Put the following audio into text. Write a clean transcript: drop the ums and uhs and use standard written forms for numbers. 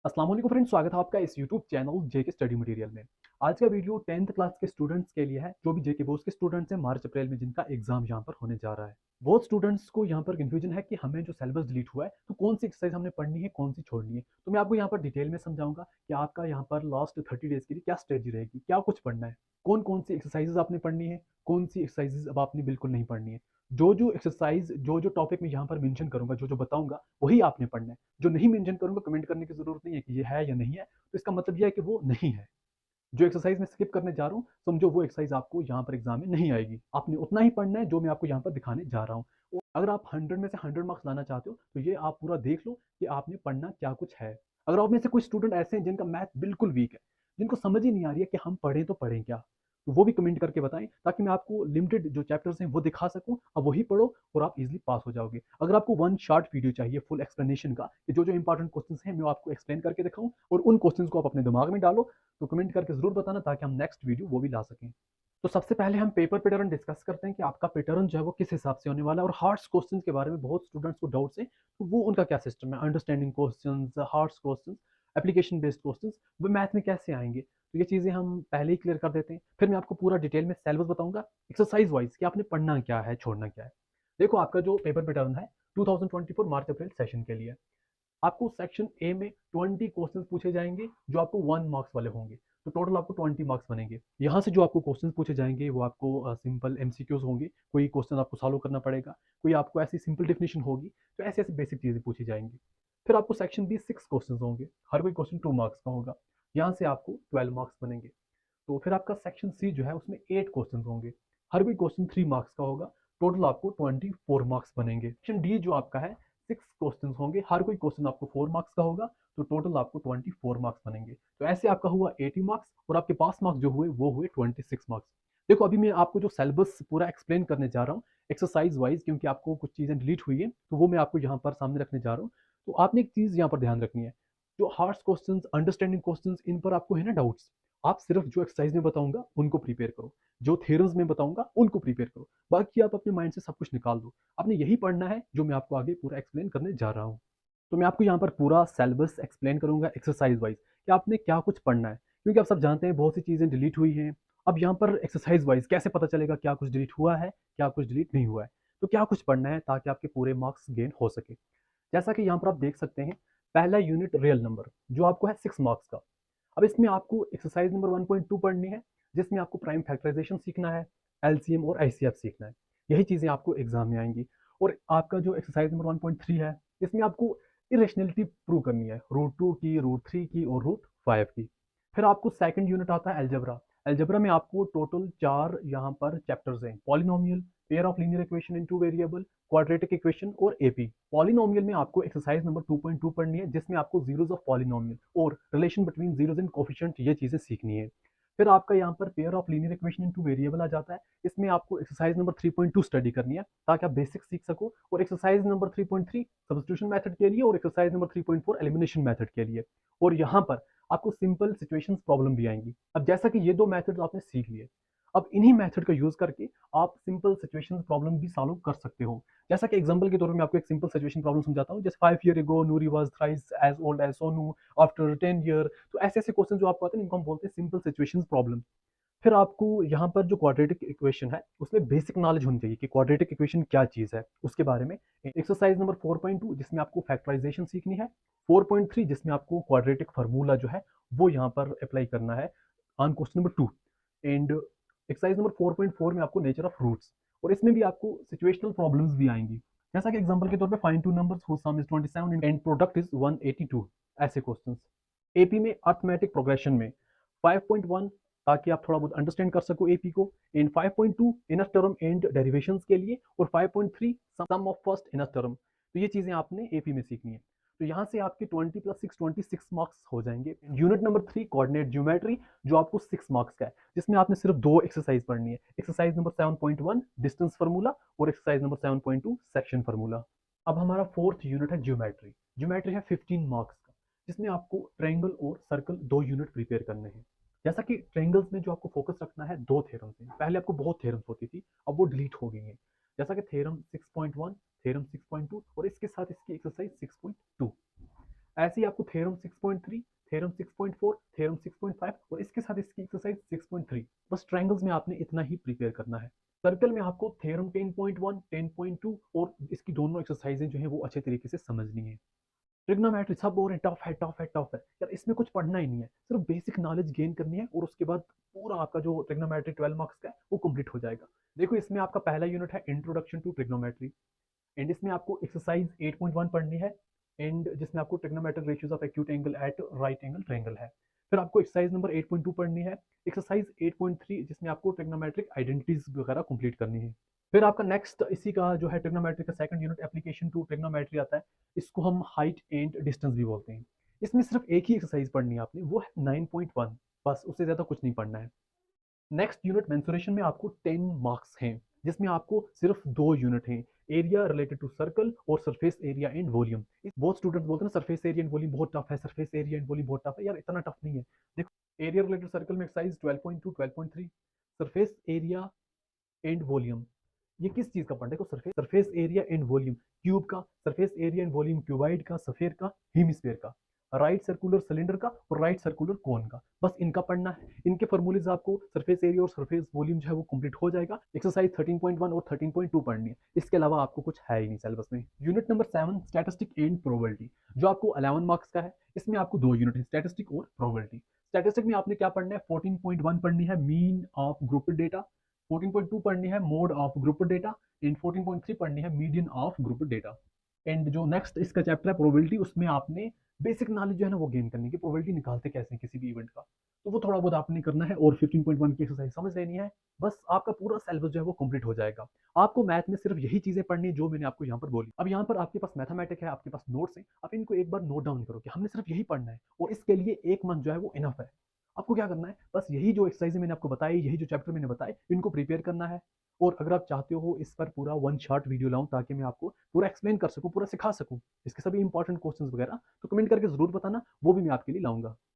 अस्सलाम वालेकुम फ्रेंड्स, स्वागत है आपका इस यूट्यूब चैनल जेके स्टडी मटेरियल में। आज का वीडियो 10th क्लास के स्टूडेंट्स के लिए है, जो भी जेके बोर्ड के स्टूडेंट्स हैं मार्च अप्रैल में जिनका एग्जाम यहाँ पर होने जा रहा है। बहुत स्टूडेंट्स को यहाँ पर कंफ्यूजन है कि हमें जो सिलेबस डिलीट हुआ है तो कौन सी एक्सरसाइज हमने पढ़नी है, कौन सी छोड़नी है। तो मैं आपको यहाँ पर डिटेल में समझाऊंगा कि आपका यहाँ पर लास्ट 30 डेज के लिए क्या स्ट्रेटजी रहेगी, क्या कुछ पढ़ना है, कौन कौन सी एक्सरसाइजेज आपने पढ़नी है, कौन सी एक्सरसाइजेज अब आपने बिल्कुल नहीं पढ़नी है। जो एक्सरसाइज जो टॉपिक मैं यहाँ पर मेंशन करूंगा, जो बताऊंगा वही आपने पढ़ना है। जो नहीं मेंशन करूंगा कमेंट करने की जरूरत नहीं है कि ये है या नहीं है, तो इसका मतलब यह है कि वो नहीं है। जो एक्सरसाइज मैं स्किप करने जा रहा हूँ, समझो वो एक्सरसाइज आपको यहाँ पर एग्जाम में नहीं आएगी। आपने उतना ही पढ़ना है जो मैं आपको यहाँ पर दिखाने जा रहा हूँ। और अगर आप 100 में से 100 मार्क्स लाना चाहते हो तो ये आप पूरा देख लो कि आपने पढ़ना क्या कुछ है। अगर आप में से कोई स्टूडेंट ऐसे हैं जिनका मैथ बिल्कुल वीक है, जिनको समझ ही नहीं आ रही है कि हम पढ़ें तो पढ़ें क्या, तो वो भी कमेंट करके बताएं, ताकि मैं आपको लिमिटेड जो चैप्टर्स हैं वो दिखा सकूं। अब वही पढ़ो और आप इजीली पास हो जाओगे। अगर आपको वन शॉर्ट वीडियो चाहिए फुल एक्सप्लेनेशन का, कि जो इंपॉर्टेंट क्वेश्चंस हैं मैं आपको एक्सप्लेन करके दिखाऊं और उन क्वेश्चंस को आप अपने दिमाग में डालो, तो कमेंट करके जरूर बताना, ताकि हम नेक्स्ट वीडियो वो भी ला सकें। तो सबसे पहले हम पेपर पैटर्न डिस्कस करते हैं कि आपका पैटर्न जो है वो किस हिसाब से होने वाला है। और हार्ड्स क्वेश्चंस के बारे में बहुत स्टूडेंट्स को डाउट्स है, तो वो उनका क्या सिस्टम है, understanding questions, hards questions, application based questions, वो मैथ में कैसे आएंगे। तो ये चीज़ें हम पहले ही क्लियर कर देते हैं, फिर मैं आपको पूरा डिटेल में सिलेबस बताऊंगा एक्सरसाइज वाइज कि आपने पढ़ना क्या है, छोड़ना क्या है। देखो, आपका जो पेपर पैटर्न है 2024 मार्च अप्रैल सेशन के लिए, आपको सेक्शन ए में 20 क्वेश्चंस पूछे जाएंगे जो आपको 1 मार्क्स वाले होंगे। तो टोटल आपको 20 मार्क्स बनेंगे। यहाँ से जो आपको क्वेश्चंस पूछे जाएंगे वो आपको सिंपल एमसीक्यूज होंगे, कोई क्वेश्चन आपको सॉल्व करना पड़ेगा, कोई आपको ऐसी सिंपल डेफिनेशन होगी। तो ऐसी ऐसी बेसिक चीज़ें पूछी जाएंगी। फिर आपको सेक्शन बी 6 क्वेश्चन होंगे, हर कोई क्वेश्चन 2 मार्क्स का होगा। यहाँ से आपको 12 मार्क्स बनेंगे। तो फिर आपका सेक्शन सी जो है उसमें 8 क्वेश्चन होंगे, हर भी क्वेश्चन 3 मार्क्स का होगा। टोटल आपको 24 मार्क्स बनेंगे। सेक्शन डी जो आपका है 6 क्वेश्चन होंगे, हर कोई क्वेश्चन आपको 4 मार्क्स का होगा। तो टोटल आपको 24 मार्क्स बनेंगे। तो ऐसे आपका हुआ 80 मार्क्स, और आपके पास मार्क्स जो हुए वो हुए 26 मार्क्स। देखो, अभी मैं आपको जो सिलेबस पूरा एक्सप्लेन करने जा रहा हूँ एक्सरसाइज वाइज, क्योंकि आपको कुछ चीज़ें डिलीट हुई है, तो वो मैं आपको यहाँ पर सामने रखने जा रहा हूँ। तो आपने एक चीज़ यहाँ पर ध्यान रखनी है, जो हार्ड क्वेश्चंस, अंडरस्टैंडिंग क्वेश्चंस, इन पर आपको है ना डाउट्स, आप सिर्फ जो एक्सरसाइज में बताऊंगा उनको प्रिपेयर करो, जो थ्योरम्स में बताऊंगा उनको प्रिपेयर करो। बाकी आप अपने माइंड से सब कुछ निकाल दो। आपने यही पढ़ना है जो मैं आपको आगे पूरा एक्सप्लेन करने जा रहा हूँ। तो मैं आपको यहाँ पर पूरा सिलेबस एक्सप्लेन करूंगा एक्सरसाइज वाइज कि आपने क्या कुछ पढ़ना है, क्योंकि आप सब जानते हैं बहुत सी चीज़ें डिलीट हुई हैं। अब यहाँ पर एक्सरसाइज वाइज कैसे पता चलेगा क्या कुछ डिलीट हुआ है, क्या कुछ डिलीट नहीं हुआ है। तो क्या कुछ पढ़ना है ताकि आपके पूरे मार्क्स गेन हो सके। जैसा कि यहाँ पर आप देख सकते हैं, पहला यूनिट रियल नंबर जो आपको है 6 मार्क्स का। अब इसमें आपको एक्सरसाइज नंबर 1.2 पढ़नी है, जिसमें आपको प्राइम फैक्टराइजेशन सीखना है, एलसीएम और आईसीएफ सीखना है। यही चीज़ें आपको एग्जाम में आएंगी। और आपका जो एक्सरसाइज नंबर 1.3 है, इसमें आपको इरेशनलिटी प्रूव करनी है, रूट 2 की, रूट 3 की और रूट 5 की। फिर आपको सेकंड यूनिट आता है एल्जेब्रा। एल्जेब्रा में आपको टोटल 4 यहाँ पर चैप्टर्स हैं, polynomial, pair of linear equation in 2 variable, quadratic equation और एपी। पॉलिनोमियल में आपको एक्सरसाइज नंबर 2.2 पढ़नी है, जिसमें आपको जीरोस ऑफ पॉलिनोमियल और relation between zeros and coefficient ये चीजें सीखनी है। फिर आपका यहाँ पर pair of linear equation in 2 variable आ जाता है। इसमें आपको एक्सरसाइज नंबर 3.2 स्टडी करनी है, ताकि आप बेसिक सीख सको। और एक्सरसाइज नंबर 3.3 सब्स्टिट्यूशन मेथड के लिए, और एक्सरसाइज नंबर 3.4 एलिमिनेशन मेथड के लिए। और यहाँ पर आपको सिंपल सिचुएशंस प्रॉब्लम भी आएंगी। अब जैसा कि ये 2 मेथड्स आपने सीख लिए, अब इन्हीं मेथड का यूज करके आप सिंपल सिचुएशंस प्रॉब्लम भी सॉल्व कर सकते हो। जैसा कि एग्जांपल के तौर पे मैं आपको एक सिंपल सिचुएशन प्रॉब्लम समझाता हूँ, जैसे 5 year ago Noori was thrice as old as Sonu after 10 year. तो ऐसे ऐसे क्वेश्चन जो आपको आते हैं इनको हम बोलते हैं सिंपल सिचुएशंस प्रॉब्लम। फिर आपको यहाँ पर जो क्वाड्रेटिक इक्वेशन है उसमें बेसिक नॉलेज होनी चाहिए कि क्वाड्रेटिक इक्वेशन क्या चीज़ है, उसके बारे में। एक्सरसाइज नंबर 4.2 जिसमें आपको फैक्टराइजेशन सीखनी है, 4.3 जिसमें आपको क्वाड्रेटिक फार्मूला जो है वो यहाँ पर अप्लाई करना है on question number 2। And exercise number 4.4 में आपको नेचर ऑफ रूट्स, और इसमें भी आपको सिचुएशनल प्रॉब्लम्स भी आएंगी। जैसा कि एग्जांपल के तौर पे find two numbers whose sum is 27 and product is 182, ऐसे क्वेश्चंस। एपी में अर्थमेटिक प्रोग्रेशन में 5.1, ताकि आप थोड़ा बहुत अंडरस्टैंड कर सको एपी को। इन 5.2 इनर टर्म एंड डेरिवेशंस के लिए, और 5.3 सम ऑफ फर्स्ट इनर टर्म। तो ये चीज़ें आपने एपी में सीखनी है। तो यहाँ से आपके 20 + 6 26 मार्क्स हो जाएंगे। यूनिट नंबर 3 कोऑर्डिनेट ज्योमेट्री, जो आपको 6 मार्क्स का है, जिसमें आपने सिर्फ 2 एक्सरसाइज पढ़नी है। एक्सरसाइज नंबर 7.1 डिस्टेंस फार्मूला, और एक्सरसाइज नंबर 7.2 सेक्शन फार्मूला। अब हमारा फोर्थ यूनिट है ज्योमेट्री। ज्योमेट्री है 15 मार्क्स का, जिसमें आपको ट्रायंगल और सर्कल 2 यूनिट प्रिपेयर करने हैं। जैसा कि ट्रायंगल्स में जो आपको फोकस रखना है 2 थ्योरम्स हैं। पहले आपको बहुत थ्योरम्स होती थी, अब वो डिलीट हो गई हैं। जैसा कि थ्योरम 6.1, थ्योरम 6.2, और इसके साथ इसकी एक्सरसाइज 6.2। ऐसे ही आपको थ्योरम 6.3, थ्योरम 6.4, थ्योरम 6.5 और इसके साथ इसकी एक्सरसाइज 6.3। बस ट्रायंगल्स में आपने इतना ही प्रिपेयर करना है। सर्कल में आपको थ्योरम 10.1, 10.2 और इसकी दोनों एक्सरसाइजें जो है वो अच्छे तरीके से समझनी है। ट्रिग्नोमेट्री सब बोल रहे हैं टफ है टफ है टफ है, यार इसमें कुछ पढ़ना ही नहीं है, सिर्फ बेसिक नॉलेज गेन करनी है और उसके बाद पूरा आपका जो ट्रिग्नोमेट्री 12 मार्क्स का है वो कंप्लीट हो जाएगा। देखो इसमें आपका पहला यूनिट है इंट्रोडक्शन टू ट्रिग्नोमेट्री, एंड इसमें आपको एक्सरसाइज 8.1 पढ़नी है, एंड जिसमें आपको trigonometric ratios of acute angle at right angle triangle है। फिर आपको एक्सरसाइज नंबर 8.2 पढ़नी है, एक्सरसाइज 8.3 जिसमें आपको ट्रिग्नोमेट्रिक आइडेंटिटीज वगैरह कंप्लीट करनी है। फिर आपका नेक्स्ट इसी का जो है ट्रिग्नोमेट्री का second unit application to trigonometry आता है, इसको हम हाइट एंड डिस्टेंस भी बोलते हैं। इसमें सिर्फ एक ही एक्सरसाइज पढ़नी है आपने, वो है 9.1, बस उससे ज़्यादा कुछ नहीं पढ़ना है। नेक्स्ट यूनिट मेंसुरेशन में आपको 10 मार्क्स हैं, जिसमें आपको सिर्फ 2 यूनिट हैं, एरिया रिलेटेड टू सर्कल और सरफेस एरिया एंड वॉल्यूम। बहुत स्टूडेंट्स बोलते हैं ना सरफेस एरिया एंड वॉल्यूम बहुत टफ है, सरफेस एरिया एंड वॉल्यूम बहुत टफ है, यार इतना टफ नहीं है। देखो एरिया रिलेटेड सर्कल में exercise 12.2, 12.3, surface area and volume, ये किस चीज का पढ़ना है? देखो surface area and volume cube का, surface area and volume cuboid का, सफेयर का, हेमिस्फीयर का, राइट सर्कुलर सिलेंडर का और राइट सर्कुलर कोन का, बस इनका पढ़ना है। इनके फॉर्मूलेज आपको सरफेस एरिया और सरफेस वॉल्यूम जो है वो कंप्लीट हो जाएगा। एक्सरसाइज 13.1 और 13.2 पढ़नी है, इसके अलावा आपको कुछ है ही नहीं सिलेबस में। Unit number 7 statistic and probability, जो आपको 11 मार्क्स का है। इसमें आपको 2 यूनिट है, स्टैटिस्टिक और प्रोबेबिलिटी। स्टैटिस्टिक में आपने क्या पढ़ना है? 14.1 पढ़नी है मीन ऑफ ग्रुप डेटा, 14.2 पढ़नी है mode of group data, and 14.3 पढ़नी है median of group data. And जो नेक्स्ट इसका चैप्टर है प्रोबेबिलिटी, उसमें आपने बेसिक नॉलेज जो है ना वो गेन करनी है कि प्रोबेबिलिटी निकालते कैसे हैं किसी भी इवेंट का, तो वो थोड़ा बहुत आपने करना है और 15.1 की एक्सरसाइज समझ लेनी है। बस आपका पूरा सिलेबस जो है वो कंप्लीट हो जाएगा। आपको मैथ में सिर्फ यही चीजें पढ़नी है जो मैंने आपको यहाँ पर बोली। अब यहाँ पर आपके पास मैथमेटिक है, आपके पास नोट्स है, आप इनको एक बार नोट डाउन करो कि हमने सिर्फ यही पढ़ना है, और इसके लिए एक मंथ जो है वो इनफ है। आपको क्या करना है? बस यही जो एक्सरसाइज मैंने आपको बताई, यही जो चैप्टर मैंने बताए, इनको प्रिपेयर करना है। और अगर आप चाहते हो इस पर पूरा वन शॉट वीडियो लाऊं ताकि मैं आपको पूरा एक्सप्लेन कर सकूं, पूरा सिखा सकूं इसके सभी इंपॉर्टेंट क्वेश्चंस वगैरह, तो कमेंट करके जरूर बताना, वो भी मैं आपके लिए लाऊंगा।